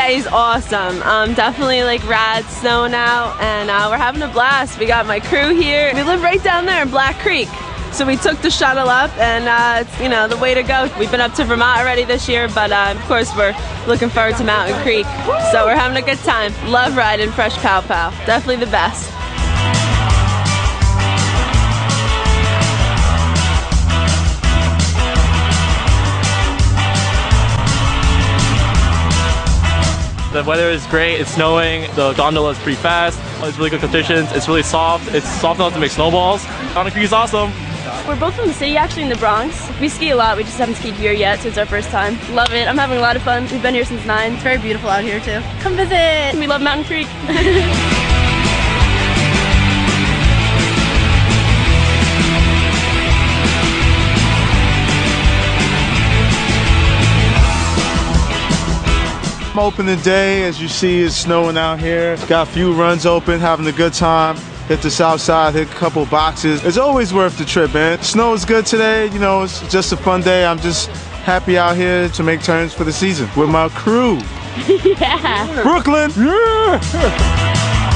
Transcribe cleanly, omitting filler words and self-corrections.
Hawaii's awesome. Definitely like rad snowing out, and we're having a blast. We got my crew here. We live right down there in Black Creek. So we took the shuttle up, and it's, you know, the way to go. We've been up to Vermont already this year, but of course we're looking forward to Mountain Creek. So we're having a good time. Love riding Fresh Pow Pow. Definitely the best. The weather is great, it's snowing, the gondola is pretty fast, it's really good conditions, it's really soft, it's soft enough to make snowballs. Mountain Creek is awesome. We're both from the city, actually, in the Bronx. We ski a lot, we just haven't skied here yet, so it's our first time. Love it, I'm having a lot of fun. We've been here since 9. It's very beautiful out here too. Come visit! We love Mountain Creek. Opening day, as you see, it's snowing out here. Got a few runs open, having a good time. Hit the south side, hit a couple boxes. It's always worth the trip, man. Snow is good today, you know, it's just a fun day. I'm just happy out here to make turns for the season with my crew. Yeah. Brooklyn! Yeah!